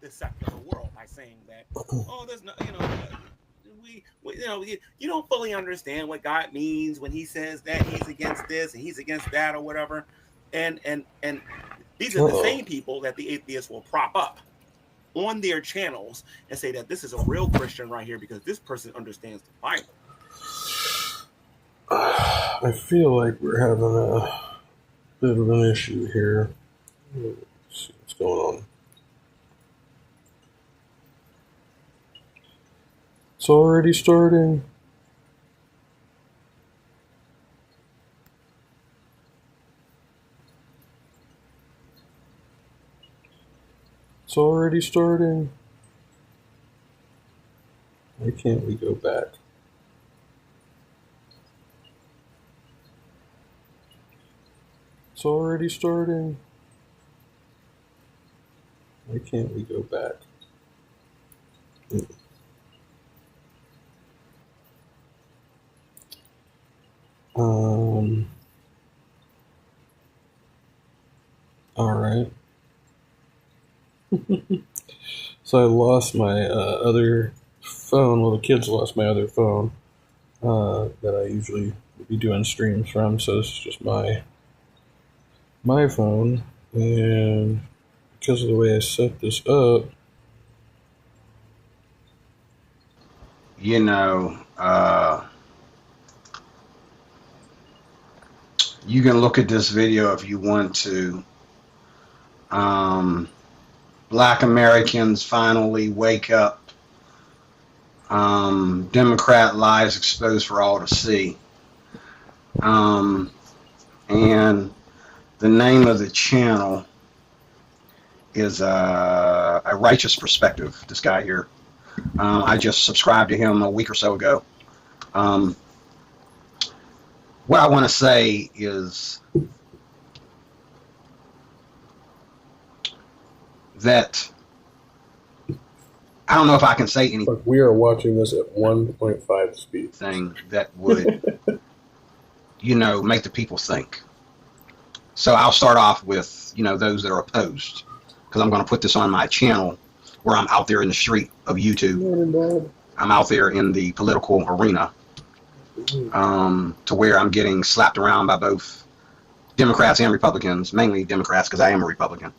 the secular world by saying that, oh, there's no, you don't fully understand what God means when He says that He's against this and He's against that or whatever, and these are the same people that the atheists will prop up on their channels and say that this is a real Christian right here because this person understands the Bible. I feel like we're having a bit of an issue here. Let's see what's going on. It's already starting. It's already starting. Why can't we go back? It's already starting. Why can't we go back? All right. So I lost my other phone. Well, the kids lost my other phone that I usually would be doing streams from. So this is just my phone, and because of the way I set this up, you can look at this video if you want to. Black Americans finally wake up. Democrat lies exposed for all to see. And the name of the channel is A Righteous Perspective, this guy here. I just subscribed to him a week or so ago. What I want to say is that I don't know if I can say anything. Look, we are watching this at 1.5 speed. Thing that would, make the people think. So I'll start off with, those that are opposed, because I'm going to put this on my channel where I'm out there in the street of YouTube. I'm out there in the political arena, to where I'm getting slapped around by both Democrats and Republicans, mainly Democrats because I am a Republican.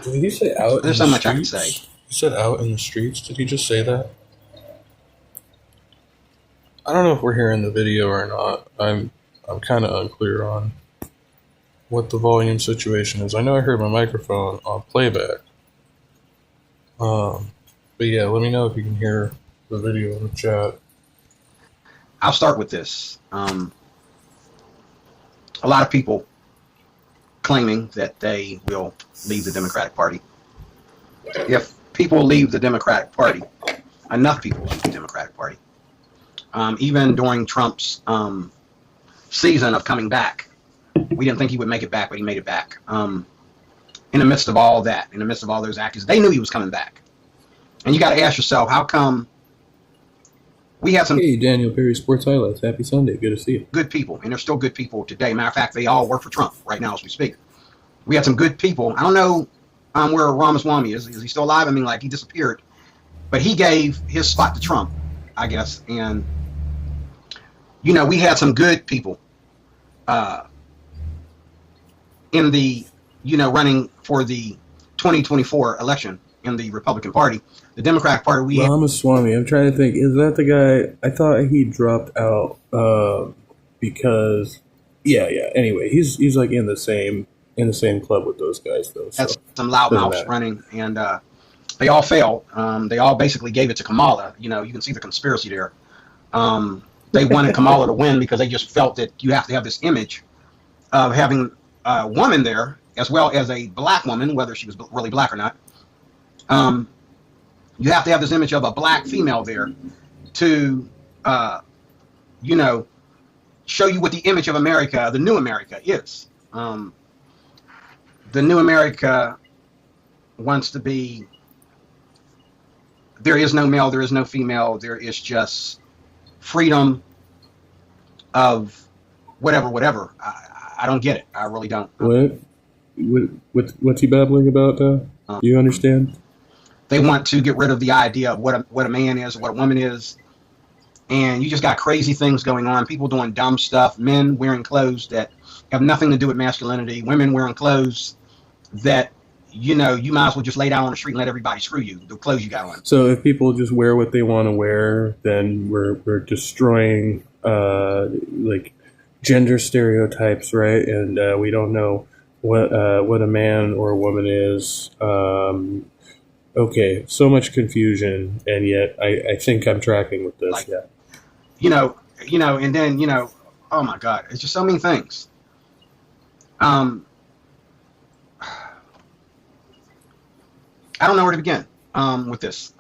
Did he say out? There's so much I can say. He said out in the streets. Did he just say that? I don't know if we're hearing the video or not. I'm kind of unclear on what the volume situation is. I know I heard my microphone on playback. But yeah, let me know if you can hear the video in the chat. I'll start with this. A lot of people claiming that they will leave the Democratic Party. If people leave the Democratic Party, enough people leave the Democratic Party. Even during Trump's season of coming back, we didn't think he would make it back, but he made it back. In the midst of all that, in the midst of all those actions, they knew he was coming back. And you got to ask yourself, how come we had some... Hey, Daniel Perry, Sports Highlights. Happy Sunday. Good to see you. Good people, and they're still good people today. Matter of fact, they all work for Trump right now as we speak. We had some good people. I don't know where Ramaswamy is. Is he still alive? I mean, like, he disappeared. But he gave his spot to Trump, I guess. And, we had some good people in the, running for the 2024 election in the Republican Party. The Democratic Party, Ramaswamy, I'm trying to think, is that the guy? I thought he dropped out because anyway, he's like in the same club with those guys though. So that's some loudmouths running, and they all failed. They all basically gave it to Kamala. You can see the conspiracy there. They wanted Kamala to win because they just felt that you have to have this image of having a woman there as well as a black woman, whether she was really black or not. You have to have this image of a black female there to, show you what the image of America, the new America, is. The new America wants to be, there is no male, there is no female, there is just freedom of whatever. I I don't get it. I really don't. What's he babbling about? Do you understand? They want to get rid of the idea of what a man is, what a woman is, and you just got crazy things going on. People doing dumb stuff. Men wearing clothes that have nothing to do with masculinity. Women wearing clothes that you might as well just lay down on the street and let everybody screw you. The clothes you got on. So if people just wear what they want to wear, then we're destroying like gender stereotypes, right? And we don't know what a man or a woman is. Okay, so much confusion, and yet I think I'm tracking with this. Like, yeah. And then oh my God, it's just so many things. I don't know where to begin with this.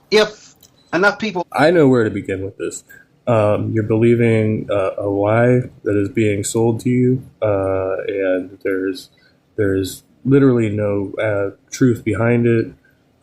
If enough people, I know where to begin with this. You're believing a lie that is being sold to you, and there's literally no truth behind it,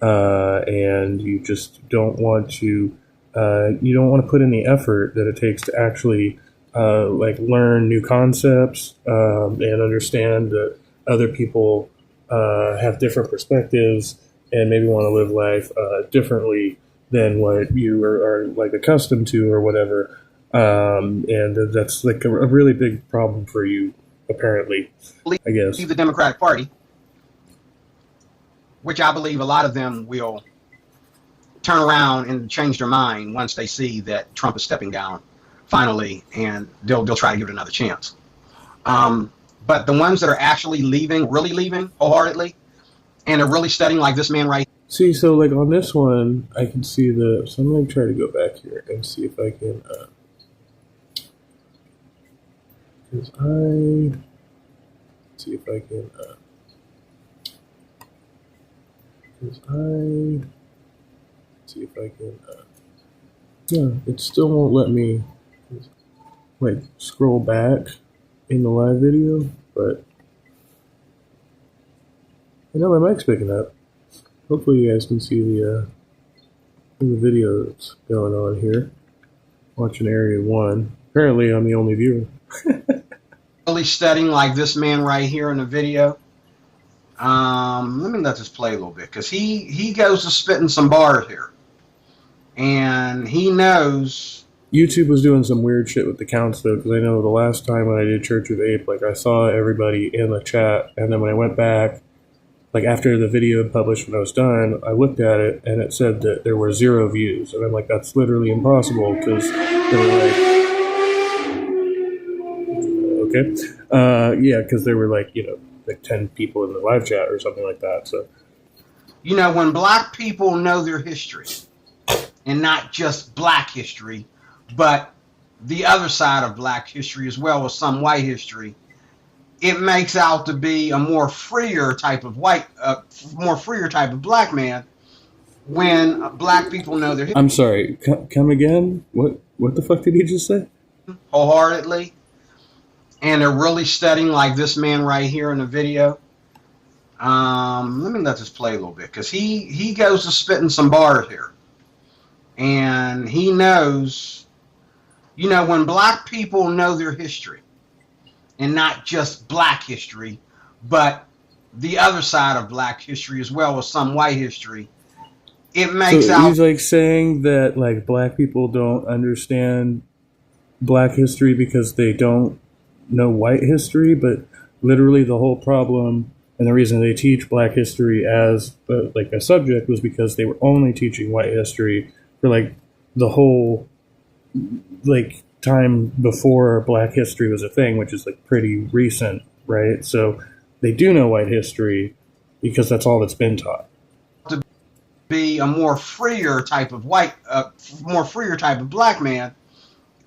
and you just don't want to put in the effort that it takes to actually learn new concepts and understand that other people have different perspectives and maybe want to live life differently than what you are like accustomed to or whatever, and that's like a really big problem for you, apparently. I guess leave the Democratic Party, which I believe a lot of them will turn around and change their mind once they see that Trump is stepping down finally, and they'll try to give it another chance. But the ones that are actually really leaving wholeheartedly, and are really studying like this man right. See, so like on this one, I can see so I'm going to try to go back here and see if I can, see if I can, yeah, it still won't let me, like, scroll back in the live video, but I know my mic's picking up. Hopefully you guys can see the video that's going on here. Watching Area 1. Apparently I'm the only viewer. Really studying like this man right here in the video. Let me let this play a little bit, because he goes to spitting some bars here. And he knows... YouTube was doing some weird shit with the counts, though, because I know the last time when I did Church of Ape, like, I saw everybody in the chat, and then when I went back, like, after the video had published when I was done, I looked at it, and it said that there were 0 views. And I'm like, that's literally impossible, because they were like... Okay. Yeah, because there were, like, like 10 people in the live chat or something like that, so... when black people know their history, and not just black history, but the other side of black history as well as some white history, it makes out to be a more freer type of black man when black people know their history. I'm sorry, come again? What the fuck did he just say? Wholeheartedly, and they're really studying like this man right here in the video. Let me let this play a little bit, because he goes to spitting some bars here. And he knows, when black people know their history, and not just black history, but the other side of black history as well as some white history, it makes so he's like saying that like black people don't understand black history because they don't know white history, but literally the whole problem and the reason they teach black history as like a subject was because they were only teaching white history for like the whole like time before black history was a thing, which is like pretty recent, right? So they do know white history because that's all that's been taught. To be a more freer type of black man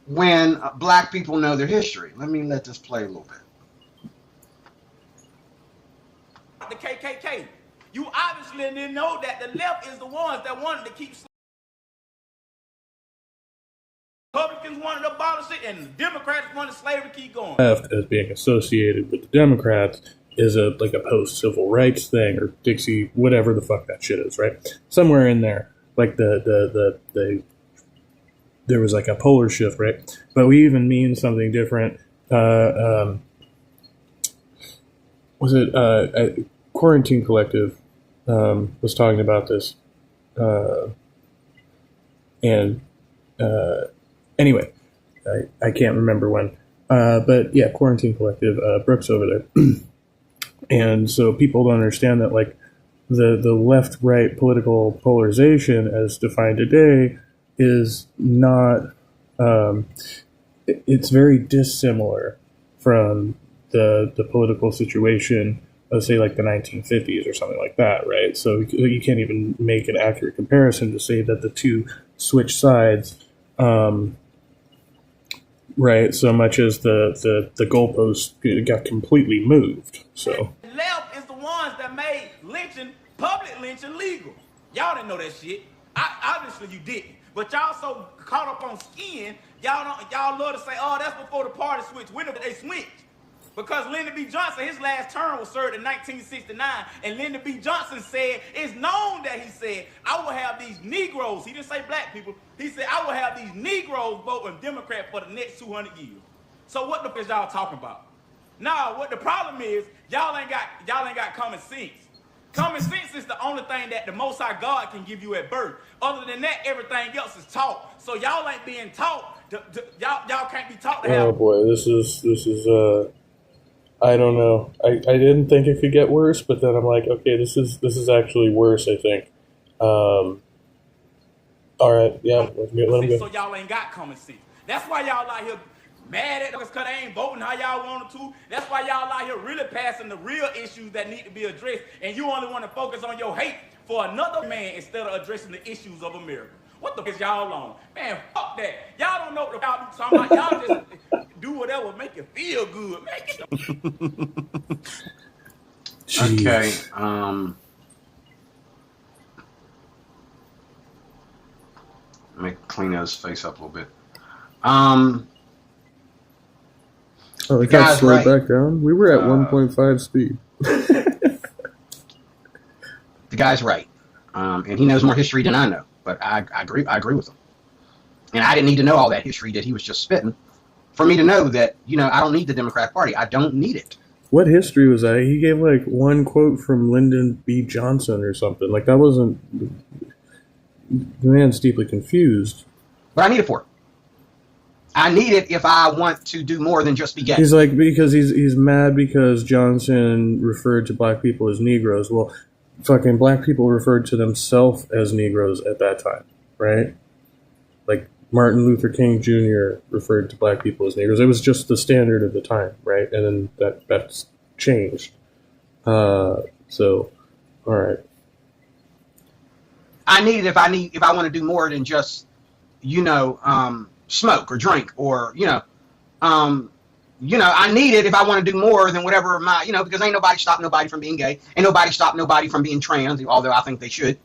when black people know their history. Let me let this play a little bit. The KKK. You obviously didn't know that the left is the ones that wanted to keep. Republicans wanted to abolish it, and the Democrats wanted slavery to keep going. Left, as being associated with the Democrats, is a post-civil rights thing, or Dixie, whatever the fuck that shit is, right? Somewhere in there, like there was like a polar shift, right? But we even mean something different was it Quarantine Collective was talking about this, and anyway, I can't remember when, but yeah, Quarantine Collective, Brooks over there, and so people don't understand that like the left-right political polarization as defined today is not. It's very dissimilar from the political situation of, say, like the 1950s or something like that, right? So you can't even make an accurate comparison to say that the two switch sides, right? So much as the goalposts got completely moved. So The left is the ones that made lynching, public lynching legal. Y'all didn't know that shit. Obviously you didn't. But y'all so caught up on skin, y'all love to say, oh, that's before the party switched. When did they switch? Because Lyndon B. Johnson, his last term was served in 1969, and Lyndon B. Johnson said, it's known that he said, I will have these Negroes, he didn't say black people, he said, I will have these Negroes voting Democrat for the next 200 years. So what the fuck is y'all talking about? Now, what the problem is, y'all ain't got common sense. Common sense is the only thing that the Most High God can give you at birth. Other than that, everything else is taught. So y'all ain't being taught. Y'all can't be taught to have. oh boy, this is I don't know. I didn't think it could get worse, but then I'm like, okay, this is actually worse, I think. All right, yeah, let him go. So y'all ain't got common sense. That's why y'all out here mad at us because they ain't voting how y'all wanted to. That's why y'all out here really passing the real issues that need to be addressed, and you only want to focus on your hate for another man instead of addressing the issues of America. What the fuck is y'all on? Man, fuck that. Y'all don't know what y'all be talking about. Y'all just do whatever make you feel good. Okay. Let me clean his face up a little bit. Oh, it got guy's slowed right. back down? We were at 1.5 speed. The guy's right. And he knows more history than I know. But I agree with him. And I didn't need to know all that history that he was just spitting for me to know that, I don't need the Democratic Party. I don't need it. What history was that? He gave like one quote from Lyndon B. Johnson or something. Like that wasn't. The man's deeply confused. But I need it for it. I need it if I want to do more than just be gay. He's like, because he's mad because Johnson referred to black people as Negroes. Well, fucking black people referred to themselves as Negroes at that time, right? Like Martin Luther King Jr. referred to black people as Negroes. It was just the standard of the time, right? And then that's changed. So, all right. I need it if I want to do more than just, smoke or drink or, I need it if I want to do more than whatever because ain't nobody stopped nobody from being gay. Ain't nobody stopped nobody from being trans, although I think they should,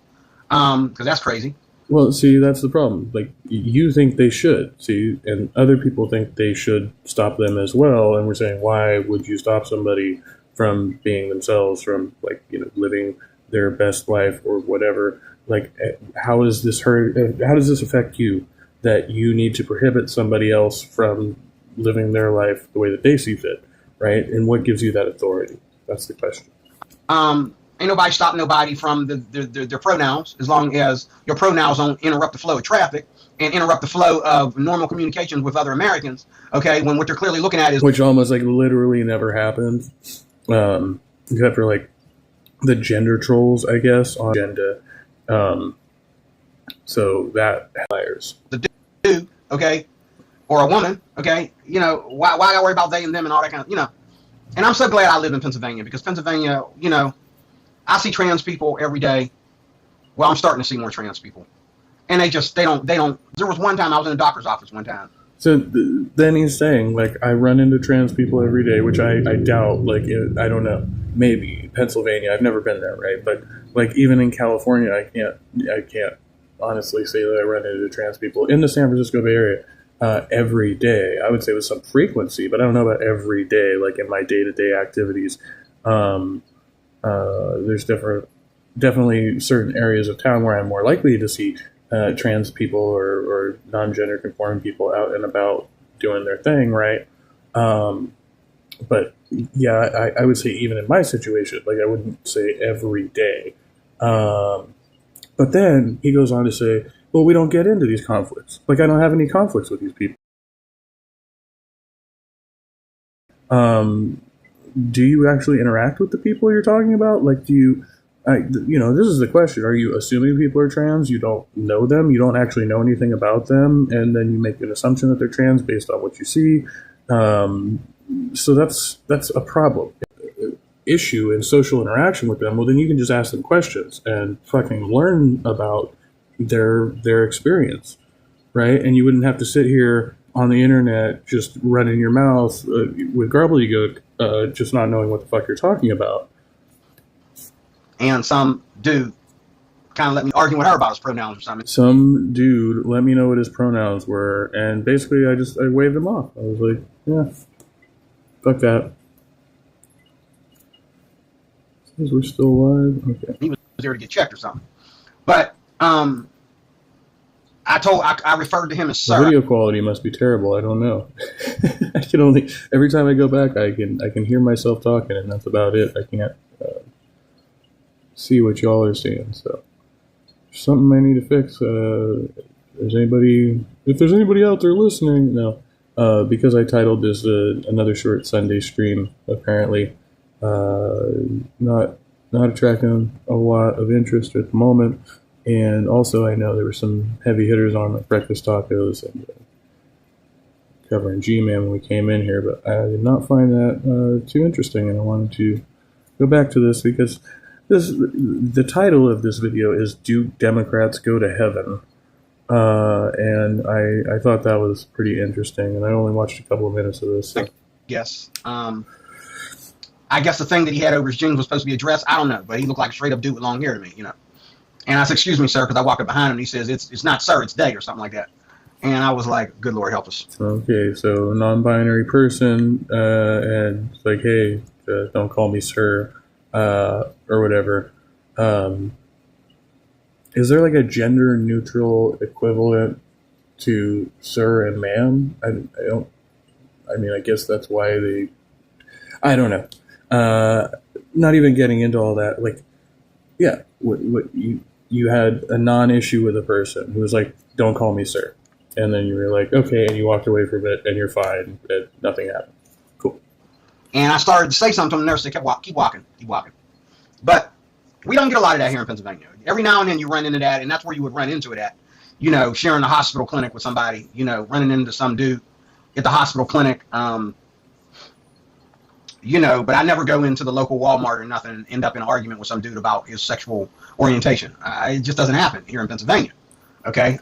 because that's crazy. Well, see, that's the problem. Like, you think they should, see, and other people think they should stop them as well. And we're saying, why would you stop somebody from being themselves, from, like, living their best life or whatever? Like, how does this affect you that you need to prohibit somebody else from living their life the way that they see fit, right? And what gives you that authority? That's the question. Ain't nobody stopping nobody from their pronouns, as long as your pronouns don't interrupt the flow of traffic and interrupt the flow of normal communications with other Americans. Okay, when what they're clearly looking at is which almost like literally never happened, except for like the gender trolls, I guess, on agenda. So that hires the dude, okay, or a woman, okay. Why I gotta worry about they and them and all that kind of, And I'm so glad I live in Pennsylvania, because Pennsylvania, I see trans people every day. Well, I'm starting to see more trans people, and they don't. There was one time I was in a doctor's office one time. So then he's saying, like, I run into trans people every day, which I doubt. Like, I don't know. Maybe Pennsylvania. I've never been there, right? But like, even in California, I can't honestly say that I run into trans people in the San Francisco Bay Area every day. I would say with some frequency, but I don't know about every day. Like in my day-to-day activities, there's definitely certain areas of town where I'm more likely to see trans people or non-gender conforming people out and about doing their thing, right? But yeah, I would say even in my situation, like I wouldn't say every day. But then he goes on to say, well, we don't get into these conflicts. Like I don't have any conflicts with these people. Do you actually interact with the people you're talking about? Like, do you, this is the question. Are you assuming people are trans? You don't know them. You don't actually know anything about them. And then you make an assumption that they're trans based on what you see. So that's a problem. Issue in social interaction with them. Well, then you can just ask them questions and fucking learn about their experience, right? And you wouldn't have to sit here on the internet just running your mouth with gobbledygook, just not knowing what the fuck you're talking about. And some dude kind of let me argue with her about his pronouns or something. Some dude let me know what his pronouns were, and basically I waved him off. I was like, yeah, fuck that. Says we're still alive. Okay. He was there to get checked or something. But I referred to him as sir. The video quality must be terrible. I don't know. I can only, every time I go back, I can hear myself talking, and that's about it. I can't see what y'all are seeing. So something I need to fix. If there's anybody out there listening, no, because I titled this another short Sunday stream. Apparently, not attracting a lot of interest at the moment. And also, I know there were some heavy hitters on like Breakfast Tacos and covering G-Man when we came in here, but I did not find that too interesting, and I wanted to go back to this because the title of this video is "Do Democrats Go to Heaven?" And I thought that was pretty interesting, and I only watched a couple of minutes of this. So. Yes. I guess the thing that he had over his jeans was supposed to be a dress. I don't know, but he looked like a straight up dude with long hair to me, And I said, "Excuse me, sir," because I walked up behind him and he says, it's not sir, it's they or something like that. And I was like, good Lord, help us. Okay, so non-binary person, and it's like, hey, don't call me sir, or whatever. Is there like a gender neutral equivalent to sir and ma'am? I guess that's why I don't know. Not even getting into all that. Like, yeah, what you had a non-issue with a person who was like, don't call me sir. And then you were like, okay, and you walked away from it, and you're fine, and nothing happened. Cool. And I started to say something to the nurse, they keep walking. But we don't get a lot of that here in Pennsylvania. Every now and then you run into that, and that's where you would run into it at. Sharing a hospital clinic with somebody, running into some dude at the hospital clinic, but I never go into the local Walmart or nothing and end up in an argument with some dude about his sexual orientation. It just doesn't happen here in Pennsylvania. Okay.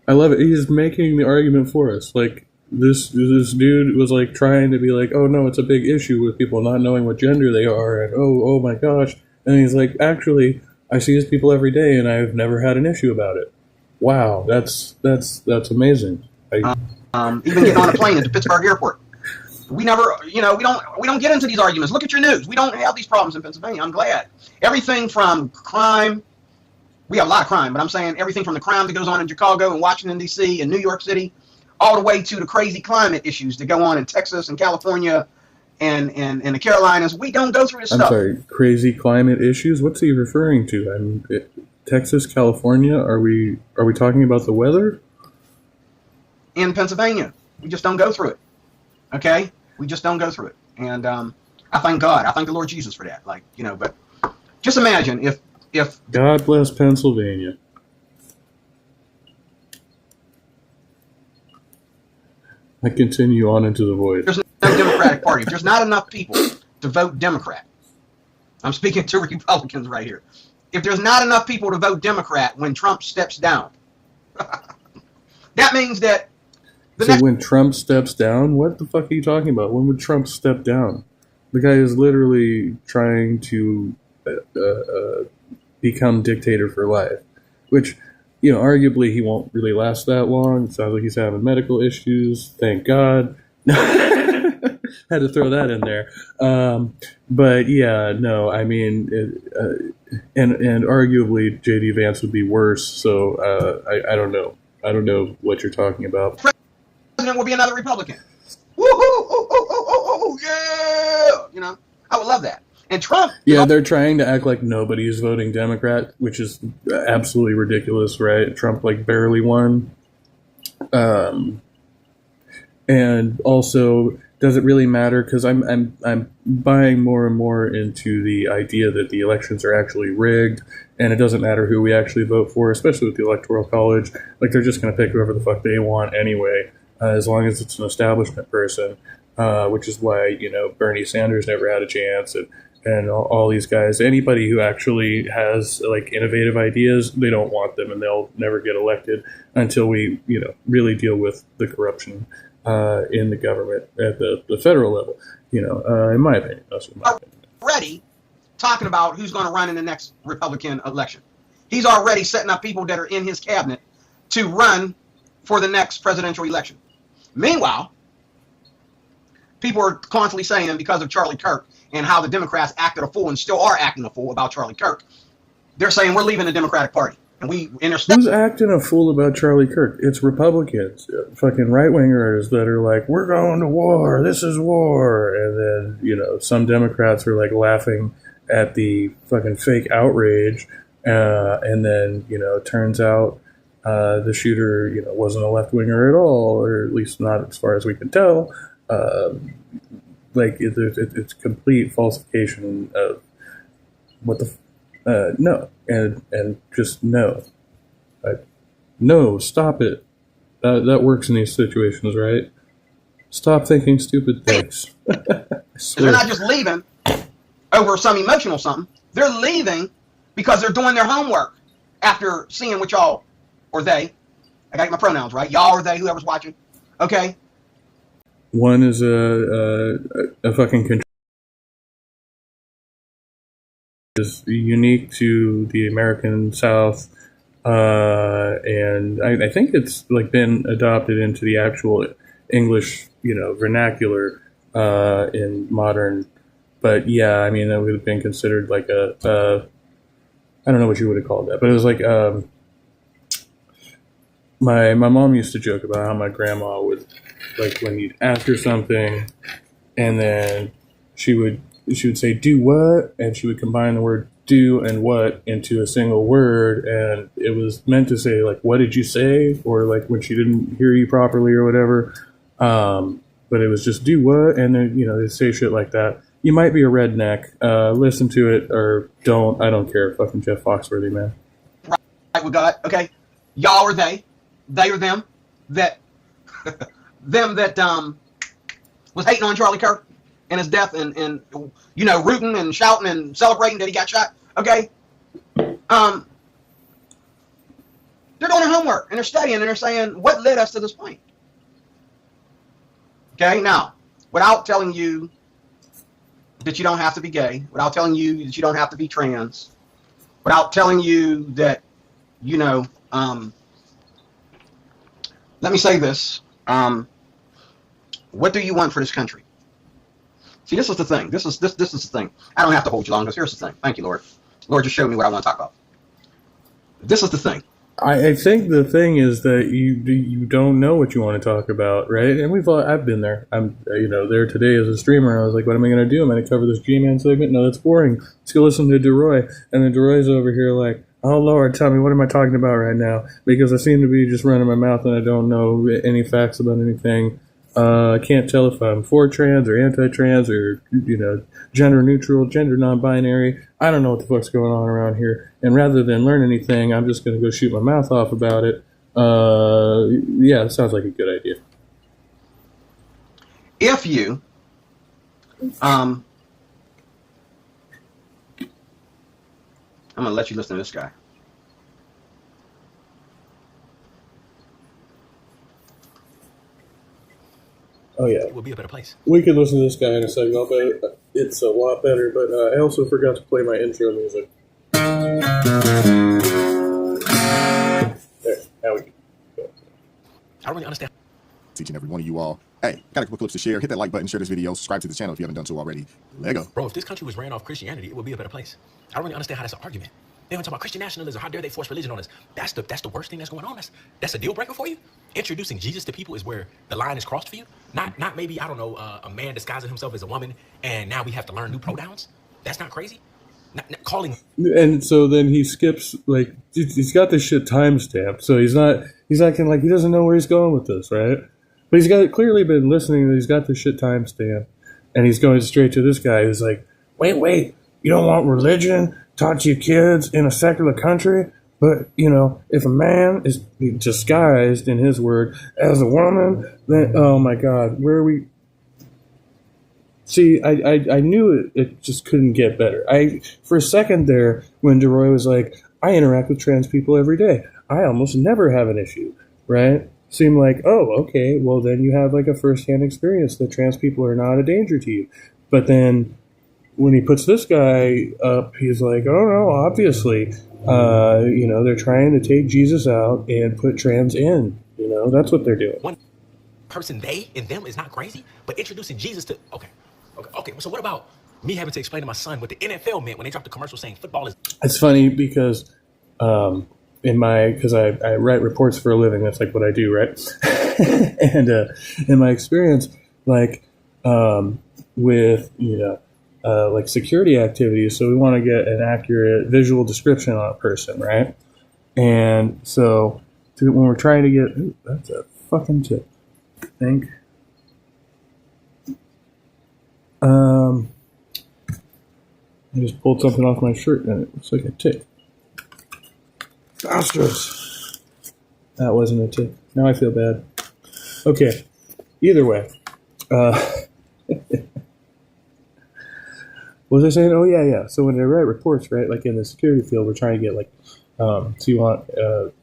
I love it. He's making the argument for us. Like this dude was like trying to be like, oh no, it's a big issue with people not knowing what gender they are, and oh my gosh. And he's like, actually, I see these people every day, and I've never had an issue about it. Wow, that's amazing. Even getting on a plane at the Pittsburgh airport. We never, we don't get into these arguments. Look at your news. We don't have these problems in Pennsylvania. I'm glad. Everything from crime, we have a lot of crime, but I'm saying everything from the crime that goes on in Chicago and Washington, D.C. and New York City, all the way to the crazy climate issues that go on in Texas and California and the Carolinas. We don't go through this stuff. I'm sorry, crazy climate issues? What's he referring to? Texas, California? Are we talking about the weather? In Pennsylvania. We just don't go through it. Okay? We just don't go through it. And I thank God. I thank the Lord Jesus for that. But just imagine if God bless Pennsylvania. I continue on into the void. There's no Democratic Party. If there's not enough people to vote Democrat, I'm speaking to Republicans right here. If there's not enough people to vote Democrat when Trump steps down, that means that when Trump steps down, what the fuck are you talking about? When would Trump step down? The guy is literally trying to become dictator for life, which, arguably he won't really last that long. It sounds like he's having medical issues. Thank God. Had to throw that in there. But yeah, no, I mean, and arguably JD Vance would be worse. So I don't know. I don't know what you're talking about. President will be another Republican. Woo-hoo! I would love that. And Trump, Yeah, they're trying to act like nobody's voting Democrat, which is absolutely ridiculous, right? Trump like barely won. And also, does it really matter? Because I'm buying more and more into the idea that the elections are actually rigged, and it doesn't matter who we actually vote for, especially with the Electoral College. Like, they're just going to pick whoever the fuck they want anyway, as long as it's an establishment person, which is why, you know, Bernie Sanders never had a chance, and all these guys. Anybody who actually has, like, innovative ideas, they don't want them, and they'll never get elected until we, you know, really deal with the corruption in the government at the federal level, you know, in my opinion. That's in my opinion. already talking about who's going to run in the next Republican election. He's already setting up people that are in his cabinet to run for the next presidential election. Meanwhile, people are constantly saying, because of Charlie Kirk and how the Democrats acted a fool and still are acting a fool about Charlie Kirk, they're saying we're leaving the Democratic Party. And who's acting a fool about Charlie Kirk? It's Republicans, fucking right-wingers that are like, we're going to war, this is war. And then, you know, some Democrats are like laughing at the fucking fake outrage. And then, you know, it turns out the shooter, you know, wasn't a left-winger at all, or at least not as far as we can tell. Like, it's complete falsification of what the no, and just no. No, stop it. That works in these situations, right? Stop thinking stupid things. They're not just leaving over some emotional something. They're leaving because they're doing their homework after seeing what y'all, or they, I got my pronouns right, y'all or they, whoever's watching, okay? One is a fucking control. Is unique to the American South, and I think it's like been adopted into the actual English, you know, vernacular in modern. But yeah, I mean, that would have been considered like I don't know what you would have called that, but it was like my mom used to joke about how my grandma would, like, when you'd ask her something, and then she would say, do what? And she would combine the word do and what into a single word. And it was meant to say, like, what did you say? Or like when she didn't hear you properly or whatever. But it was just do what? And then, you know, they say shit like that. You might be a redneck. Listen to it or don't. I don't care. Fucking Jeff Foxworthy, man. Right, we got, okay. Y'all or they or them that, them that was hating on Charlie Kirk and his death, and you know, rooting and shouting and celebrating that he got shot. Okay, they're doing their homework and they're studying and they're saying what led us to this point. Okay, now, without telling you that you don't have to be gay, without telling you that you don't have to be trans, without telling you that, you know, let me say this. What do you want for this country? See, this is the thing. This is the thing. I don't have to hold you long, because here's the thing. Thank you, Lord. Lord, just showed me what I want to talk about. This is the thing. I think the thing is that you don't know what you want to talk about, right? And I've been there. I'm, you know, there today as a streamer. I was like, what am I going to do? Am I going to cover this G-Man segment? No, that's boring. Let's go listen to DeRoy. And then DeRoy's over here like, oh Lord, tell me, what am I talking about right now? Because I seem to be just running my mouth and I don't know any facts about anything. I can't tell if I'm for trans or anti-trans or, you know, gender neutral, gender non-binary. I don't know what the fuck's going on around here. And rather than learn anything, I'm just going to go shoot my mouth off about it. Yeah, it sounds like a good idea. If you, I'm going to let you listen to this guy. Oh yeah, it will be a better place. We could listen to this guy in a second. I'll bet it's a lot better, but I also forgot to play my intro music. There, now we can go. I don't really understand. Each and every one of you all. Hey, got a couple clips to share. Hit that like button, share this video, subscribe to the channel if you haven't done so already. Lego. Bro, if this country was ran off Christianity, it would be a better place. I don't really understand how that's an argument. They don't talk about Christian nationalism. How dare they force religion on us? That's the worst thing that's going on. That's a deal breaker for you. Introducing Jesus to people is where the line is crossed for you. Not maybe, I don't know, a man disguising himself as a woman and now we have to learn new pronouns. That's not crazy. Not calling. And so then he skips, like, he's got this shit timestamped, so he's acting like he doesn't know where he's going with this, right? But he's clearly been listening, he's got this shit timestamped, and he's going straight to this guy who's like, wait, you don't want religion taught to your kids in a secular country? But, if a man is disguised, in his word, as a woman, then, oh my God, where are we? See, I knew it just couldn't get better. For a second there, when DeRoy was like, I interact with trans people every day. I almost never have an issue, right? Seemed like, oh, okay, well then you have like a first-hand experience that trans people are not a danger to you. But then when he puts this guy up, he's like, oh no, obviously, they're trying to take Jesus out and put trans in. That's what they're doing. One person, they and them, is not crazy, but introducing Jesus to, okay, so what about me having to explain to my son what the NFL meant when they dropped the commercial saying football is... It's funny because because I write reports for a living. That's like what I do, right? And in my experience, like with like security activities, so we want to get an accurate visual description on a person, right? And so when we're trying to get, that's a fucking tip, I think. I just pulled something off my shirt and it looks like a tick. Bastards! That wasn't a tick. Now I feel bad. Okay. Either way. What was I saying? Oh, yeah. So when I write reports, right, like in the security field, we're trying to get like, so you want a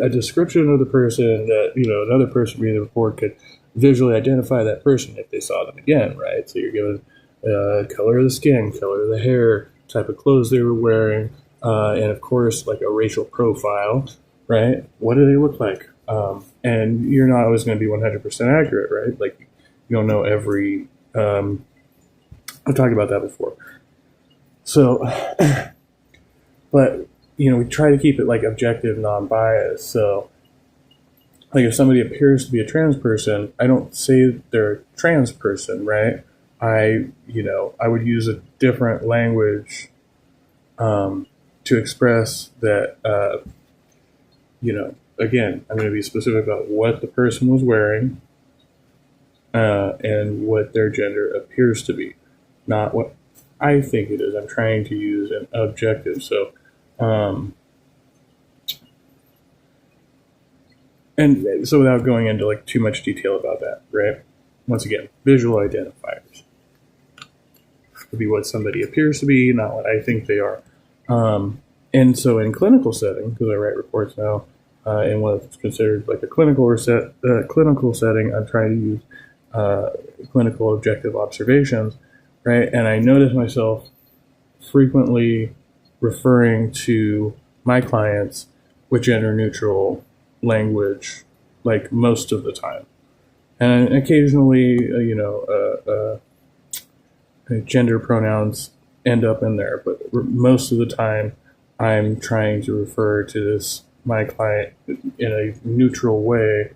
description of the person that, another person reading the report could visually identify that person if they saw them again, right? So you're given color of the skin, color of the hair, type of clothes they were wearing, and of course, like a racial profile, right? What do they look like? And you're not always going to be 100% accurate, right? Like, you don't know every... I've talked about that before. So, but, we try to keep it, like, objective, non-biased. So, like, if somebody appears to be a trans person, I don't say they're a trans person, right? I would use a different language to express that, again, I'm going to be specific about what the person was wearing and what their gender appears to be, not what I think it is. I'm trying to use an objective. So, and so without going into like too much detail about that, right? Once again, visual identifiers would be what somebody appears to be, not what I think they are. And so in clinical setting, because I write reports now, in what's considered like a clinical setting, I'm trying to use clinical objective observations, right? And I notice myself frequently referring to my clients with gender neutral language, like most of the time. And occasionally, gender pronouns end up in there, but most of the time I'm trying to refer to my client in a neutral way,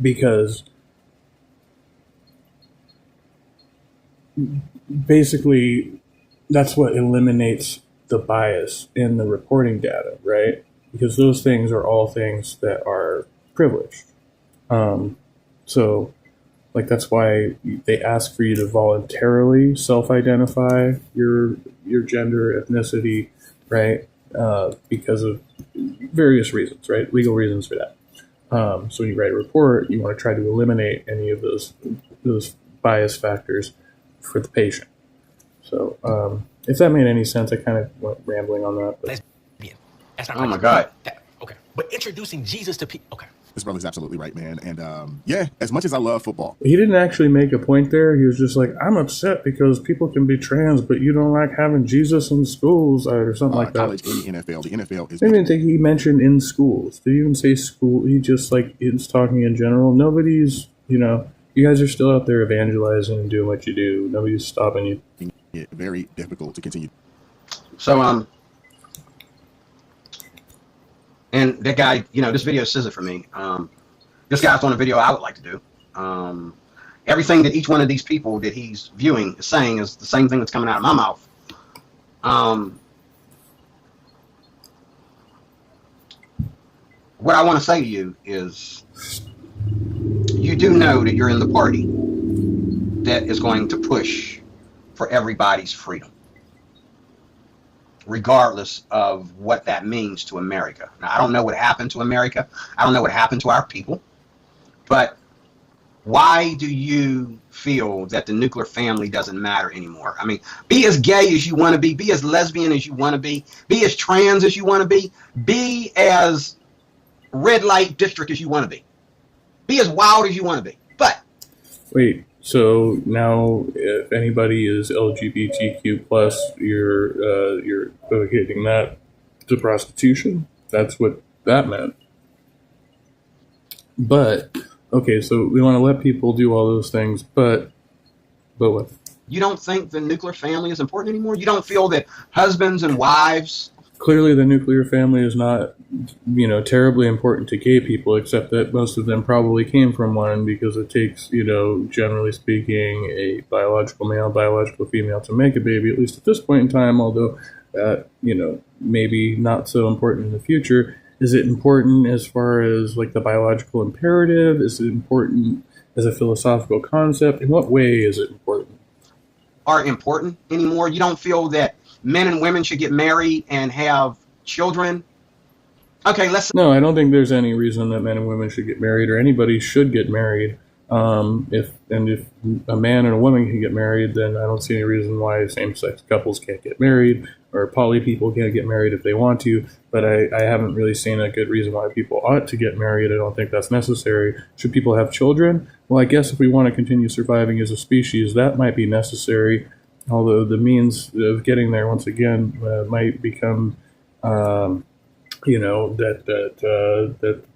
because basically that's what eliminates the bias in the reporting data, right? Because those things are all things that are privileged. So, like, that's why they ask for you to voluntarily self-identify your gender, ethnicity, right? Because of various reasons, right? Legal reasons for that. So when you write a report, you want to try to eliminate any of those bias factors for the patient. So if that made any sense, I kind of went rambling on that. But. That's not oh my God. Okay. But introducing Jesus to people. Okay. This brother's absolutely right, man. And yeah, as much as I love football, he didn't actually make a point there. He was just like, I'm upset because people can be trans, but you don't like having Jesus in schools or something like that. College and the NFL. The NFL is. I didn't think he mentioned in schools. Did he even say school? He just is talking in general. Nobody's, you guys are still out there evangelizing and doing what you do. Nobody's stopping you. It's very difficult to continue. So and that guy, this video says it for me. This guy's doing a video I would like to do. Everything that each one of these people that he's viewing is saying is the same thing that's coming out of my mouth. What I want to say to you is, you do know that you're in the party that is going to push for everybody's freedom, regardless of what that means to America. Now, I don't know what happened to America. I don't know what happened to our people. But why do you feel that the nuclear family doesn't matter anymore? I mean, be as gay as you want to be as lesbian as you want to be as trans as you want to be as red light district as you want to be as wild as you want to be. But wait, so now if anybody is LGBTQ plus, you're equating that to prostitution? That's what that meant. But okay, so we want to let people do all those things, but what? You don't think the nuclear family is important anymore? You don't feel that husbands and wives? Clearly the nuclear family is not, terribly important to gay people, except that most of them probably came from one, because it takes, generally speaking, a biological male, biological female to make a baby, at least at this point in time, although that, maybe not so important in the future. Is it important as far as like the biological imperative? Is it important as a philosophical concept? In what way is it important? Are important anymore? You don't feel that men and women should get married and have children? Okay, No, I don't think there's any reason that men and women should get married, or anybody should get married. If a man and a woman can get married, then I don't see any reason why same-sex couples can't get married, or poly people can't get married if they want to. But I haven't really seen a good reason why people ought to get married. I don't think that's necessary. Should people have children? Well, I guess if we want to continue surviving as a species, that might be necessary. Although the means of getting there, once again, might become, that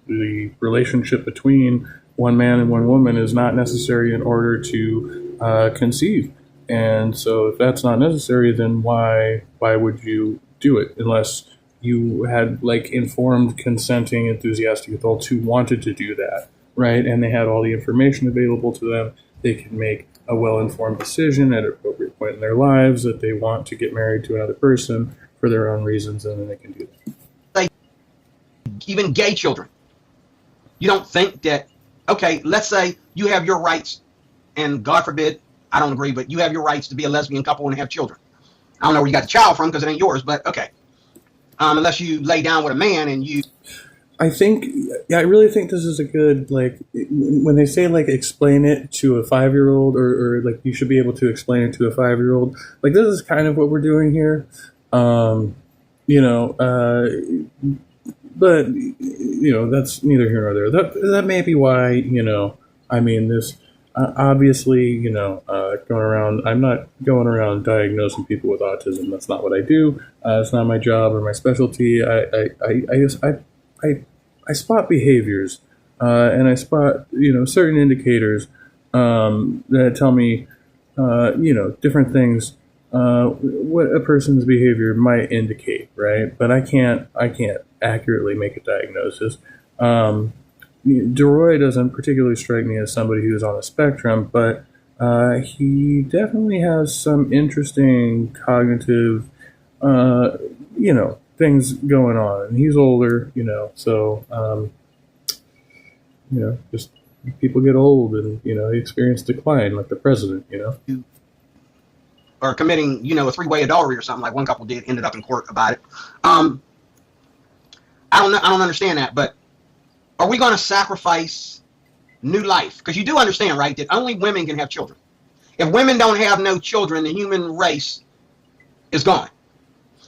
the relationship between one man and one woman is not necessary in order to conceive. And so if that's not necessary, then why would you do it? Unless you had like informed, consenting, enthusiastic adults who wanted to do that, right? And they had all the information available to them. They can make a well-informed decision at an appropriate point in their lives that they want to get married to another person for their own reasons, and then they can do that. Even gay children. You don't think that, okay, let's say you have your rights, and God forbid, I don't agree, but you have your rights to be a lesbian couple and have children. I don't know where you got the child from because it ain't yours, but okay. Unless you lay down with a man and you... I really think this is a good, like, when they say, like, explain it to a 5-year-old, or like, you should be able to explain it to a 5-year-old. Like, this is kind of what we're doing here. But, that's neither here nor there. That may be why, this, obviously, going around, I'm not going around diagnosing people with autism. That's not what I do. It's not my job or my specialty. I spot behaviors, and I spot, certain indicators that tell me, different things, what a person's behavior might indicate, right? But I can't accurately make a diagnosis. DeRoy doesn't particularly strike me as somebody who's on a spectrum, but he definitely has some interesting cognitive, things going on, and he's older, so, just people get old and, they experience decline like the president, Or committing, a 3-way adultery or something like one couple did, ended up in court about it. I don't understand that, but are we going to sacrifice new life? Because you do understand, right, that only women can have children. If women don't have no children, the human race is gone.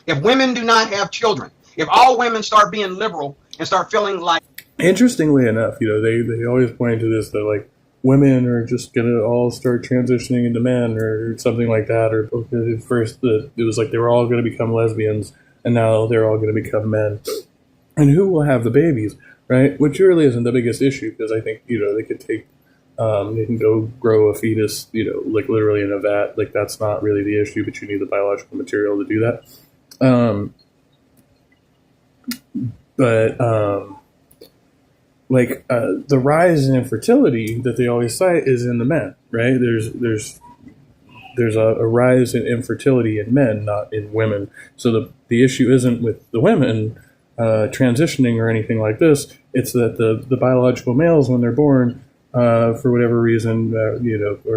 If women do not have children, if all women start being liberal and start feeling like... Interestingly enough, they always point to this, that like women are just going to all start transitioning into men or something like that. Or at first it was like they were all going to become lesbians, and now they're all going to become men. And who will have the babies, right? Which really isn't the biggest issue, because I think, they could take... they can go grow a fetus, like literally in a vat. Like, that's not really the issue, but you need the biological material to do that. But the rise in infertility that they always cite is in the men, right? There's a rise in infertility in men, not in women. So the issue isn't with the women transitioning or anything like this. It's that the biological males, when they're born, for whatever reason, or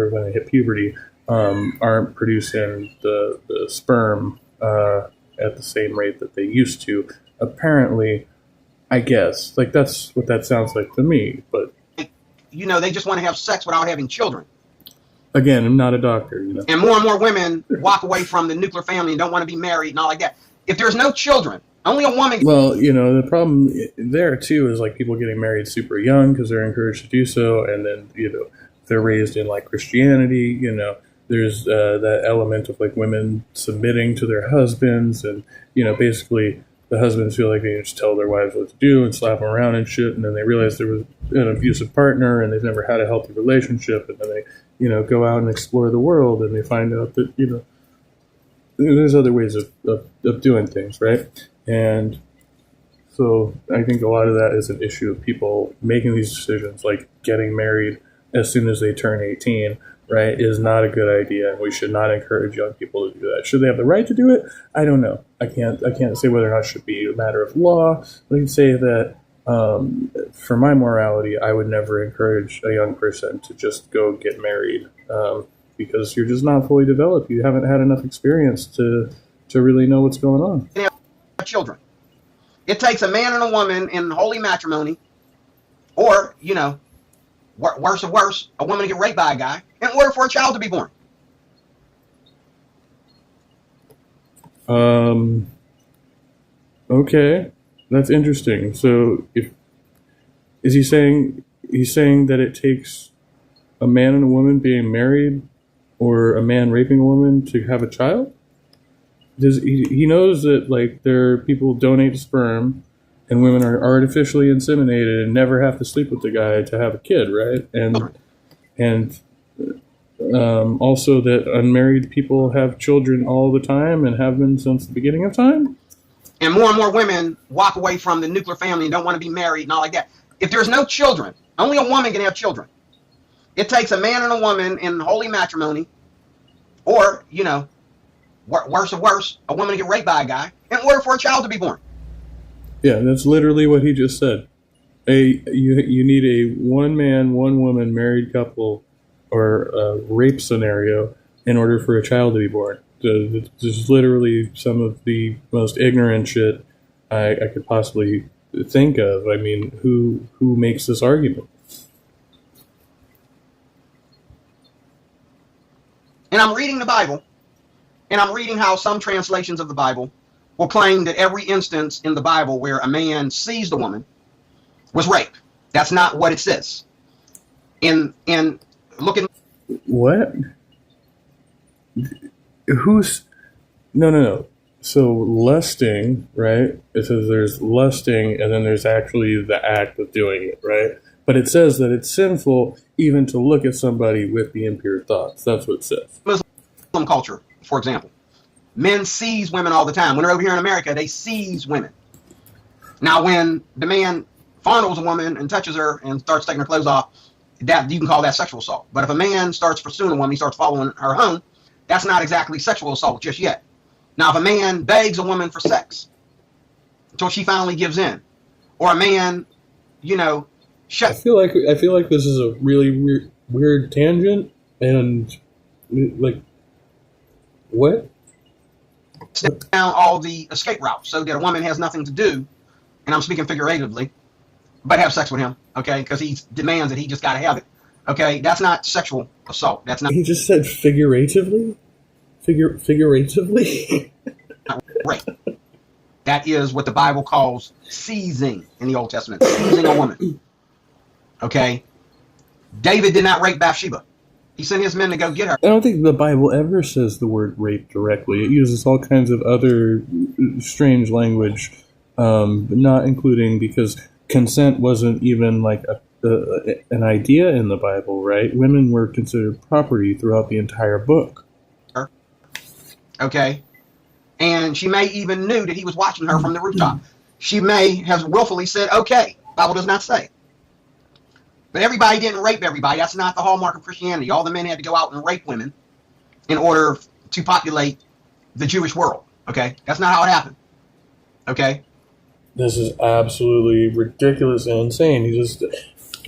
when they hit puberty, aren't producing the sperm at the same rate that they used to. Apparently, I guess. Like, that's what that sounds like to me. But They just want to have sex without having children. Again, I'm not a doctor. And more women walk away from the nuclear family and don't want to be married and all like that. If there's no children, only a woman. Well, the problem there too is like people getting married super young because they're encouraged to do so, and then they're raised in like Christianity. There's that element of like women submitting to their husbands, and basically the husbands feel like they just tell their wives what to do and slap them around and shit, and then they realize there was an abusive partner and they've never had a healthy relationship, and then they go out and explore the world, and they find out that there's other ways of doing things, right? And so I think a lot of that is an issue of people making these decisions, like getting married as soon as they turn 18, right, is not a good idea. We should not encourage young people to do that. Should they have the right to do it? I don't know. I can't say whether or not it should be a matter of law. I can say that for my morality, I would never encourage a young person to just go get married because you're just not fully developed. You haven't had enough experience to really know what's going on. Children. It takes a man and a woman in holy matrimony, or worse, a woman to get raped by a guy in order for a child to be born. Okay, that's interesting. So, is he saying that it takes a man and a woman being married, or a man raping a woman to have a child? He knows that like there are people donate sperm, and women are artificially inseminated and never have to sleep with the guy to have a kid, right? And also that unmarried people have children all the time and have been since the beginning of time. And more women walk away from the nuclear family and don't want to be married and all like that. If there's no children, only a woman can have children. It takes a man and a woman in holy matrimony, or worse, a woman to get raped by a guy in order for a child to be born. Yeah, that's literally what he just said. You need a one man, one woman married couple or a rape scenario in order for a child to be born. This is literally some of the most ignorant shit I could possibly think of. I mean, who makes this argument? And I'm reading the Bible, and I'm reading how some translations of the Bible will claim that every instance in the Bible where a man seized a woman was rape. That's not what it says. And look at what? Who's no. So lusting, right? It says there's lusting, and then there's actually the act of doing it, right? But it says that it's sinful even to look at somebody with the impure thoughts. That's what it says. Muslim culture, for example. Men seize women all the time. When they're over here in America, they seize women. Now, when the man fondles a woman and touches her and starts taking her clothes off, that you can call that sexual assault. But if a man starts pursuing a woman, he starts following her home, that's not exactly sexual assault just yet. Now, if a man begs a woman for sex until she finally gives in, or a man, I feel like this is a really weird tangent, and like, what? Down all the escape routes so that a woman has nothing to do, and I'm speaking figuratively, but have sex with him, okay? Because he demands that he just got to have it, okay? That's not sexual assault. That's not. He just said figuratively? Figuratively? Right. That is what the Bible calls seizing in the Old Testament, seizing a woman, okay? David did not rape Bathsheba. He sent his men to go get her. I don't think the Bible ever says the word rape directly. It uses all kinds of other strange language, but not including, because consent wasn't even like an idea in the Bible, right? Women were considered property throughout the entire book. Okay? And she may even knew that he was watching her from the rooftop. She may have willfully said, okay, Bible does not say. But everybody didn't rape everybody. That's not the hallmark of Christianity. All the men had to go out and rape women in order to populate the Jewish world. Okay? That's not how it happened. Okay? This is absolutely ridiculous and insane.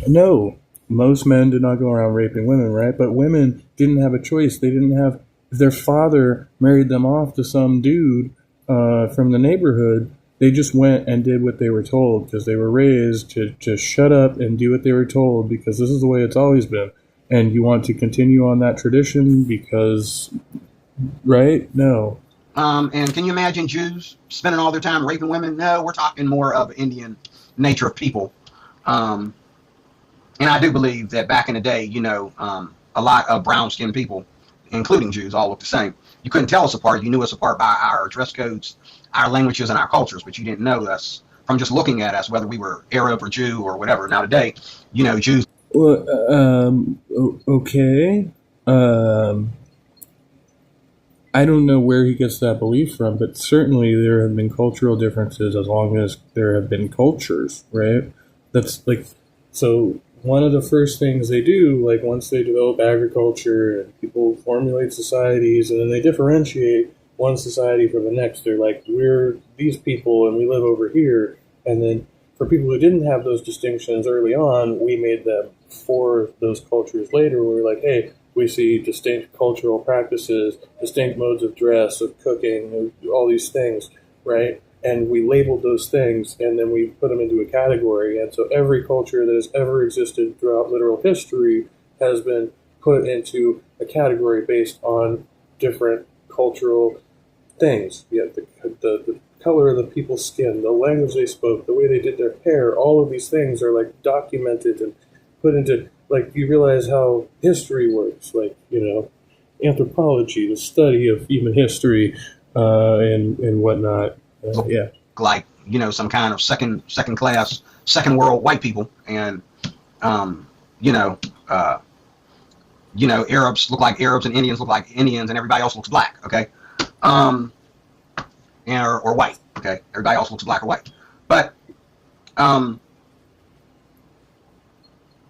No, most men did not go around raping women, right? But women didn't have a choice. They didn't have, if their father married them off to some dude from the neighborhood, they just went and did what they were told because they were raised to just shut up and do what they were told because this is the way it's always been. And you want to continue on that tradition because, right? No. And can you imagine Jews spending all their time raping women? No, we're talking more of Indian nature of people. And I do believe that back in the day, a lot of brown-skinned people, including Jews, all look the same. You couldn't tell us apart. You knew us apart by our dress codes, our languages, and our cultures, but you didn't know us from just looking at us, whether we were Arab or Jew or whatever. Now today, Jews. Well, okay. I don't know where he gets that belief from, but certainly there have been cultural differences as long as there have been cultures, right? That's like, so one of the first things they do, like once they develop agriculture and people formulate societies and then they differentiate one society from the next, they're like, we're these people and we live over here. And then for people who didn't have those distinctions early on, we made them for those cultures later. We were like, hey, we see distinct cultural practices, distinct modes of dress, of cooking, all these things, right? And we labeled those things, and then we put them into a category. And so every culture that has ever existed throughout literal history has been put into a category based on different cultural things. Yeah, the color of the people's skin, the language they spoke, the way they did their hair, all of these things are like documented and put into, like, you realize how history works, like, anthropology, the study of human history, and whatnot. Yeah. Like, some kind of second class, second world white people. And, Arabs look like Arabs and Indians look like Indians and everybody else looks black. Okay. Or white. Okay. Everybody else looks black or white. But,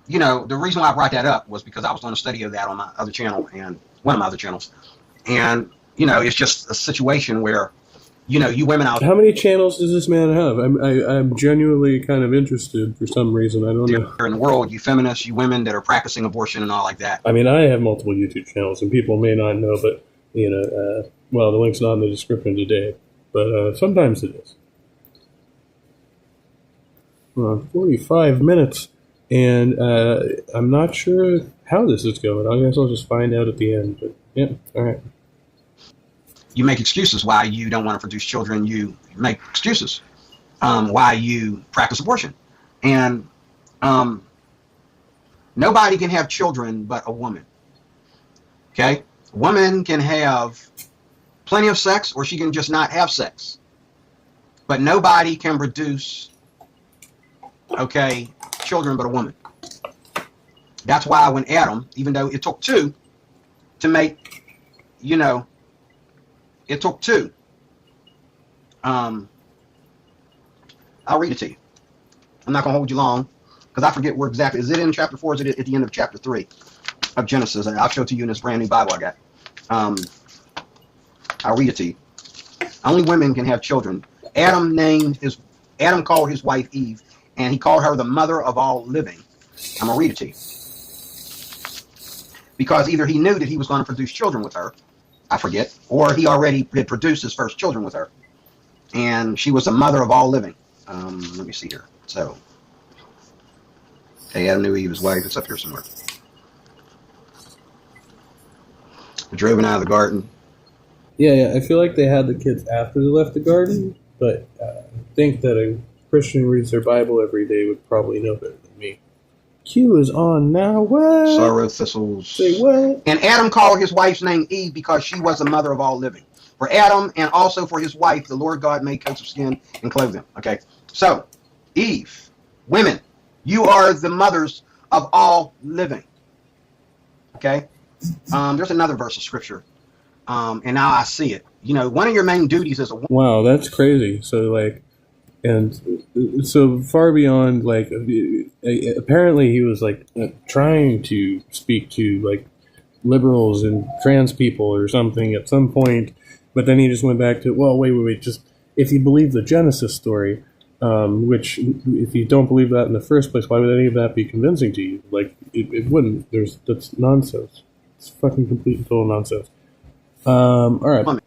the reason why I brought that up was because I was doing a study of that on my other channel and one of my other channels. And, it's just a situation where, you women out. How many channels does this man have? I'm genuinely kind of interested for some reason. I don't know. In the world, you feminists, you women that are practicing abortion and all like that. I mean, I have multiple YouTube channels, and people may not know, but, well, the link's not in the description today, but sometimes it is. 45 minutes, and I'm not sure how this is going. I guess I'll just find out at the end, but yeah, all right. You make excuses why you don't want to produce children. You make excuses why you practice abortion. And nobody can have children but a woman. Okay? A woman can have plenty of sex or she can just not have sex. But nobody can produce, children but a woman. That's why when Adam, even though it took two to make, it took two. I'll read it to you. I'm not going to hold you long because I forget where exactly. Is it in chapter 4 or is it at the end of chapter 3 of Genesis? I'll show it to you in this brand new Bible I got. I'll read it to you. Only women can have children. Adam called his wife Eve, and he called her the mother of all living. I'm going to read it to you. Because either he knew that he was going to produce children with her, I forget, or he already had produced his first children with her. And she was the mother of all living. Let me see here. So, Adam knew Eve, his wife. It's up here somewhere. They drove out of the garden. Yeah, I feel like they had the kids after they left the garden, but I think that a Christian who reads their Bible every day would probably know better than me. Q is on now. What? Sorrow, thistles. Say what? And Adam called his wife's name Eve because she was the mother of all living. For Adam and also for his wife, the Lord God made coats of skin and clothed them. Okay. So, Eve, women, you are the mothers of all living. Okay. There's another verse of scripture And now I see it. One of your main duties as a woman. Wow, that's crazy. So like, and so far beyond like, apparently he was like trying to speak to like liberals and trans people or something at some point, but then he just went back to, well, wait, just if you believe the Genesis story, which if you don't believe that in the first place, why would any of that be convincing to you? Like it wouldn't. That's nonsense. It's fucking complete and total nonsense. All right. Woman.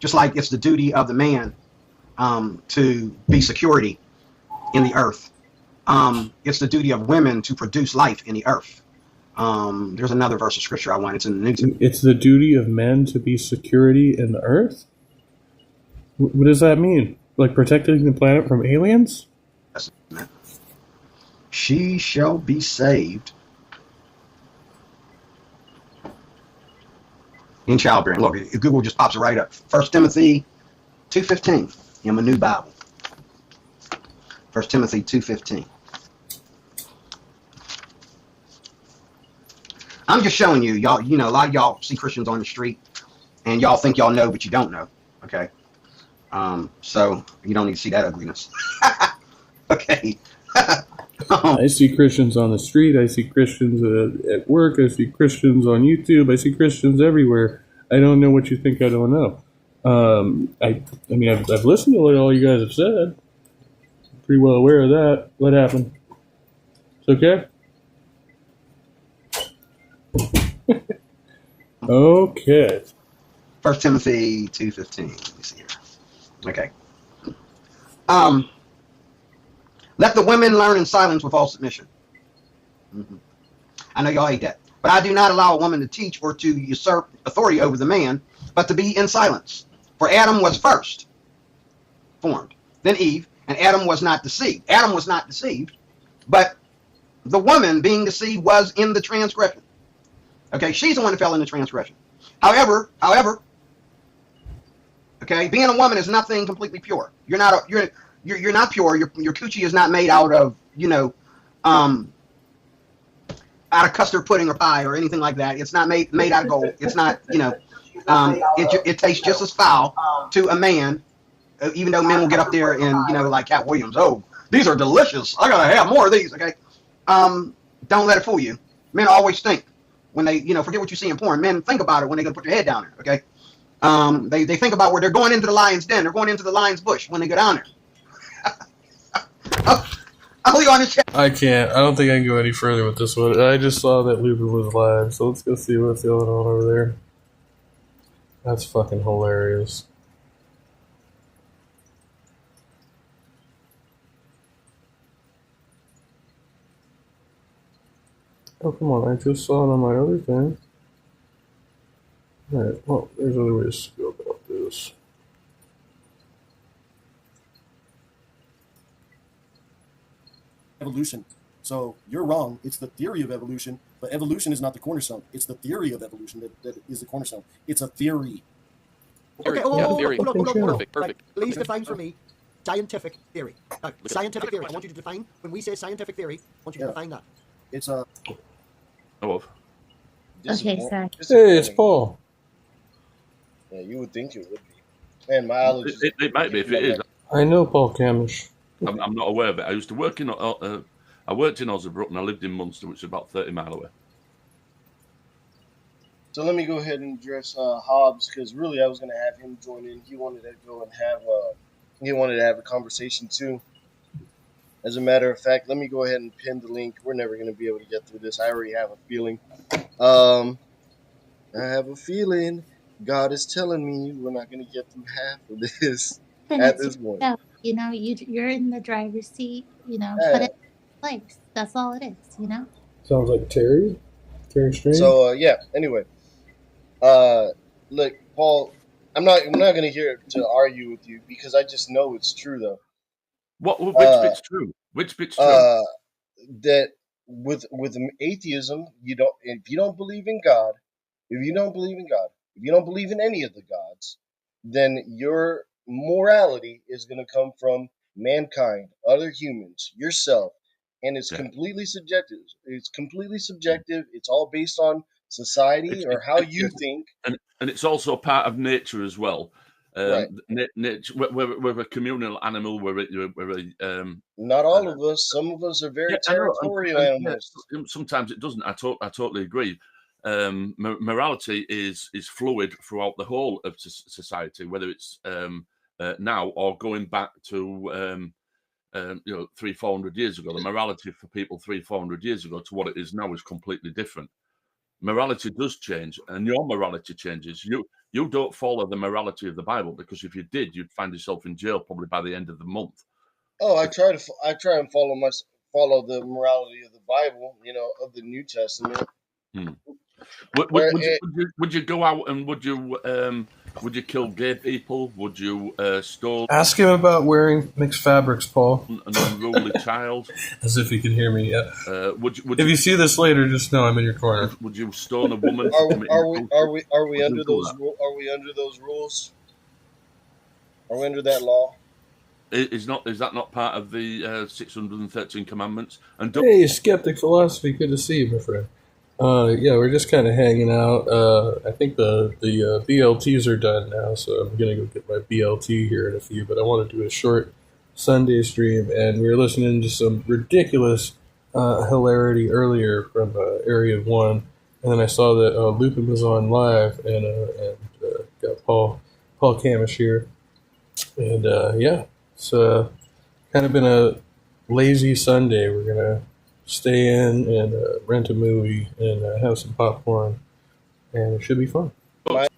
Just like it's the duty of the man to be security in the earth. It's the duty of women to produce life in the earth. There's another verse of scripture I want. It's in the New Testament. It's the duty of men to be security in the earth? What does that mean? Like protecting the planet from aliens? She shall be saved in childbearing. Look, Google just pops it right up. 1 Timothy 2:15 in my new Bible. 1 Timothy 2:15. I'm just showing you, y'all. A lot of y'all see Christians on the street, and y'all think y'all know, but you don't know. Okay, so you don't need to see that ugliness. Okay. I see Christians on the street. I see Christians at work. I see Christians on YouTube. I see Christians everywhere. I don't know what you think I don't know. I mean, I've listened to what all you guys have said. I'm pretty well aware of that. What happened? It's okay? Okay. 1 Timothy 2:15. Let me see here. Okay. Let the women learn in silence with all submission. I know y'all hate that. But I do not allow a woman to teach or to usurp authority over the man, but to be in silence. For Adam was first formed, then Eve, and Adam was not deceived. Adam was not deceived, but the woman being deceived was in the transgression. Okay, she's the one that fell in the transgression. However, okay, being a woman is nothing completely pure. You're not pure. Your coochie is not made out of out of custard pudding or pie or anything like that. It's not made out of gold. It's not it tastes just as foul to a man, even though men will get up there and like Cat Williams. Oh, these are delicious. I gotta have more of these. Okay, don't let it fool you. Men always think when they forget what you see in porn. Men think about it when they're gonna put their head down there. Okay, they think about where they're going into the lion's den. They're going into the lion's bush when they go down there. I'll leave on the chat. I can't. I don't think I can go any further with this one. I just saw that Lupin was live, so let's go see what's going on over there. That's fucking hilarious. Oh, come on. I just saw it on my other thing. Alright, well, there's other ways to go about this. Evolution. So you're wrong. It's the theory of evolution, but evolution is not the cornerstone. It's the theory of evolution that is the cornerstone. It's a theory. Okay, theory. hold on. Perfect. Please define for me scientific theory. Scientific theory. I want you to define, when we say scientific theory, I want you to define that. It's a... Okay, sorry. Hey, it's Paul. Yeah, you would think it would be. Man, my allergies. It might be if it is. I know Paul Camish. I'm not aware of it. I used to work in. I worked in Osnabrück and I lived in Munster, which is about 30 miles away. So let me go ahead and address Hobbs, because really I was going to have him join in. He wanted to go and have a conversation too. As a matter of fact, let me go ahead and pin the link. We're never going to be able to get through this. I already have a feeling. I have a feeling God is telling me we're not going to get through half of this at this point. You're in the driver's seat, put it in place. That's all it is, Sounds like Terry Strange. So, anyway. Look, Paul, I'm not going to here to argue with you because I just know it's true, though. Which bit's true? Which bit's true? That with atheism, if you don't believe in God, if you don't believe in any of the gods, then your morality is going to come from mankind, other humans, yourself, and it's completely subjective. It's completely subjective. It's all based on society or how you think. And it's also part of nature as well. Right. Nature, we're a communal animal. Not all of us. Some of us are very territorial animals. Sometimes it doesn't. I totally agree. Morality is fluid throughout the whole of society, whether it's now or going back to 300-400 years ago. The morality for people 300-400 years ago to what it is now is completely different. Morality does change, and your morality changes. You don't follow the morality of the Bible, because if you did, you'd find yourself in jail probably by the end of the month. Oh, I try and follow the morality of the Bible, of the New Testament. Would you go out and would you kill gay people? Would you stone? Ask him about wearing mixed fabrics, Paul. An unruly child. As if he can hear me. Yeah. If you see this later, just know I'm in your corner. Would you stone a woman? Are we under those rules? Are we under that law? Is that not part of the 613 commandments? And hey, Skeptic Philosophy, good to see you, my friend. Yeah, we're just kind of hanging out. I think the BLTs are done now, so I'm gonna go get my BLT here in a few. But I want to do a short Sunday stream, and we were listening to some ridiculous hilarity earlier from Area 1, and then I saw that Lupin was on live, and got Paul Camish here, and yeah, it's kind of been a lazy Sunday. We're gonna stay in and rent a movie and have some popcorn, and it should be fun. I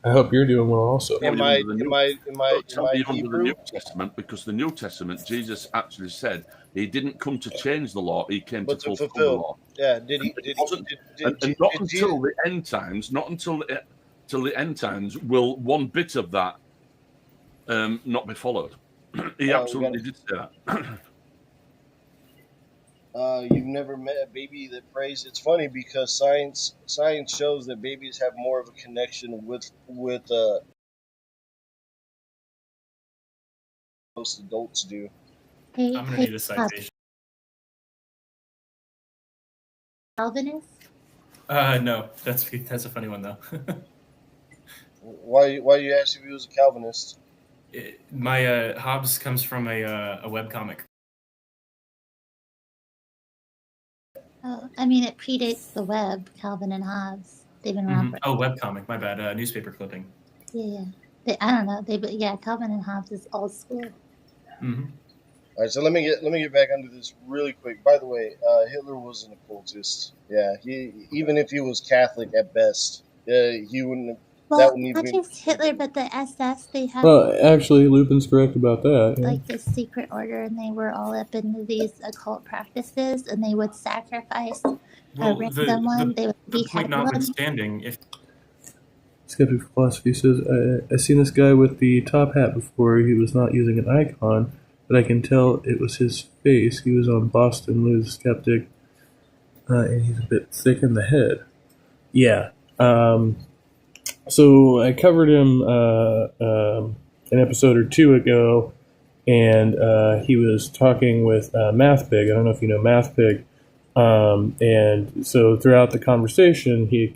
hope you're doing well also. Am I under the New Testament, because the New Testament, Jesus actually said he didn't come to change the law; he came to fulfill the law. Yeah, did he? And not until the end times, till the end times, will one bit of that not be followed. He absolutely did say that. You've never met a baby that prays. It's funny because science shows that babies have more of a connection with most adults do. I'm gonna need a citation. Calvinist? No, that's a funny one though. Why you asked if he was a Calvinist? My Hobbes comes from a webcomic. Oh, I mean, it predates the web, Calvin and Hobbes. They've been around. Oh, webcomic. My bad. Newspaper clipping. Yeah. I don't know. Calvin and Hobbes is old school. Mm-hmm. All right, so let me get back under this really quick. By the way, Hitler was an occultist. Yeah, even if he was Catholic at best, he wouldn't. Well, not just Hitler, but the SS. They have. Well, actually, Lupin's correct about that. Yeah. Like this secret order, and they were all up into these occult practices, and they would sacrifice a random one. They would behead one. Notwithstanding, if Skeptic Philosophy says, I seen this guy with the top hat before. He was not using an icon, but I can tell it was his face. He was on Boston News Skeptic, and he's a bit thick in the head. Yeah. So I covered him an episode or two ago, and he was talking with MathPig. I don't know if you know MathPig. And so throughout the conversation, he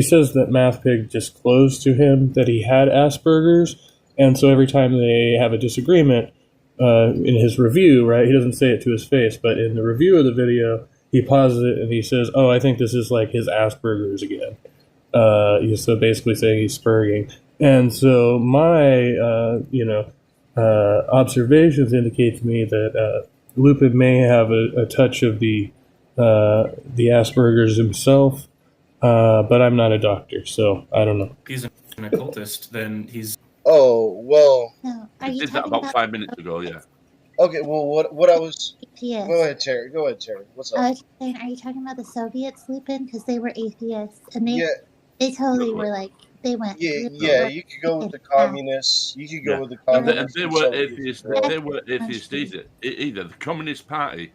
says that MathPig disclosed to him that he had Asperger's, and so every time they have a disagreement in his review, right, he doesn't say it to his face, but in the review of the video, he pauses it and he says, "Oh, I think this is like his Asperger's again." He's so basically saying he's spurging. And so my, observations indicate to me that Lupin may have a touch of the Asperger's himself, but I'm not a doctor, so I don't know. If he's an occultist, then he's... Oh, well... No. I did that about 5 minutes ago, yeah. Okay, well, what I was... Yes. Go ahead, Terry. What's up? I was saying, are you talking about the Soviets, Lupin? Because they were atheists, and they totally were like, they went... Yeah, you could go with the communists. You could go with the communists. And they were atheists. They were atheists either. The Communist Party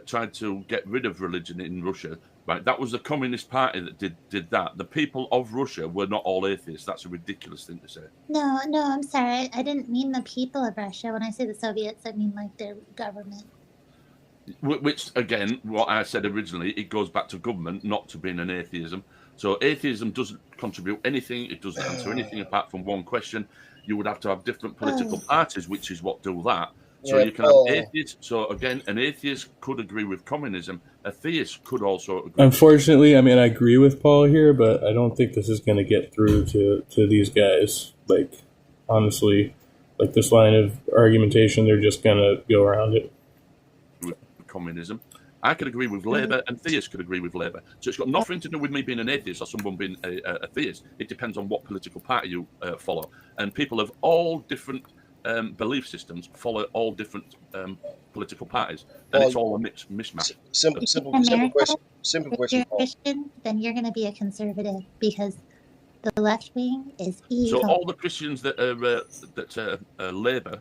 tried to get rid of religion in Russia. Right, that was the Communist Party that did that. The people of Russia were not all atheists. That's a ridiculous thing to say. No, I'm sorry. I didn't mean the people of Russia. When I say the Soviets, I mean like their government. Which, again, what I said originally, it goes back to government, not to being an atheism. So atheism doesn't contribute anything. It doesn't answer anything apart from one question. You would have to have different political parties, which is what do that. So Yeah, you can have atheists. So again, an atheist could agree with communism. A theist could also agree. Unfortunately, I mean, I agree with Paul here, but I don't think this is going to get through to these guys. Like, honestly, like this line of argumentation, they're just going to go around it. With communism, I could agree with Labour, and theists could agree with Labour. So it's got nothing to do with me being an atheist or someone being a theist. It depends on what political party you follow, and people of all different belief systems follow all different political parties, and it's all a mishmash. Simple America, question. Simple if question. you're a Paul. Christian, then you're going to be a conservative because the left wing is evil. So all the Christians that are Labour,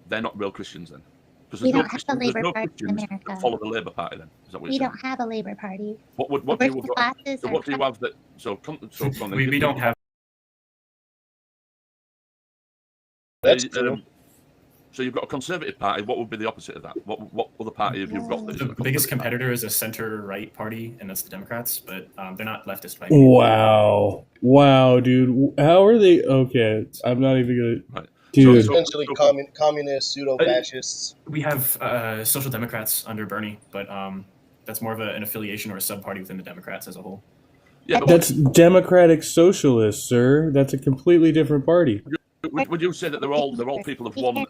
they're not real Christians then, because We there's no don't have a Christians, there's Labour no Party in Christians America. that follow the Labour Party. Then is that what We you're saying? don't have a Labour Party. What The do you working classes so are what do you have that? So go on then, We don't have. That's true. So you've got a Conservative Party. What would be the opposite of that? What other party have you got? That is The a biggest Conservative competitor is a center-right party, and that's the Democrats, but they're not leftist by Wow, dude. How are they? Okay, I'm not even going to... Dude. Essentially, communist, pseudo-fascists. We have social democrats under Bernie, but that's more of an affiliation or a sub-party within the Democrats as a whole. Yeah, That's Democratic Socialist, sir. That's a completely different party. Would you say that they're all people of one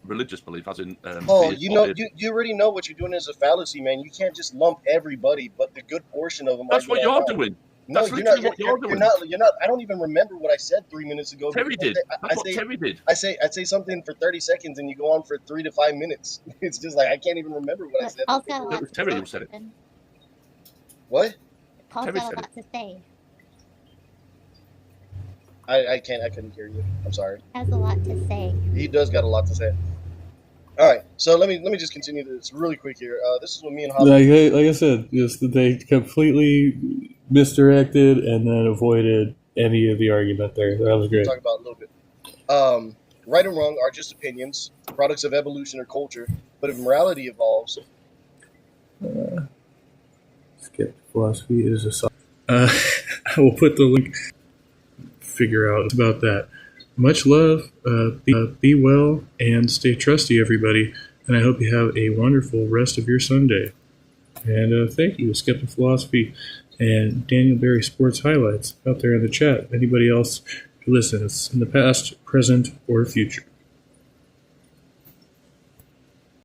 religious belief, as in? Oh, you already know what you're doing is a fallacy, man. You can't just lump everybody, but the good portion of them. That's what you're doing. No, That's you're literally not. what you're doing. You're not. I don't even remember what I said 3 minutes ago. Terry did. That's what Terry did. I say something for 30 seconds, and you go on for 3 to 5 minutes. It's just like I can't even remember what I said. Paul's got a lot It was to Terry say. who said it. What? Paul's Terry got said a lot to say. I couldn't hear you. I'm sorry. Has a lot to say. He does got a lot to say. All right, so let me just continue this really quick here. This is what me and Hobbs. Like I said, just they completely misdirected and then avoided any of the argument there. That was great. Talk about a little bit. Right and wrong are just opinions, products of evolution or culture. But if morality evolves, Skeptic philosophy is a song. I will put the link. Figure out about that. Much love. Be well and stay trusty, everybody. And I hope you have a wonderful rest of your Sunday. And thank you, Skeptic Philosophy and Daniel Berry Sports Highlights out there in the chat. Anybody else to listen? It's in the past, present, or future.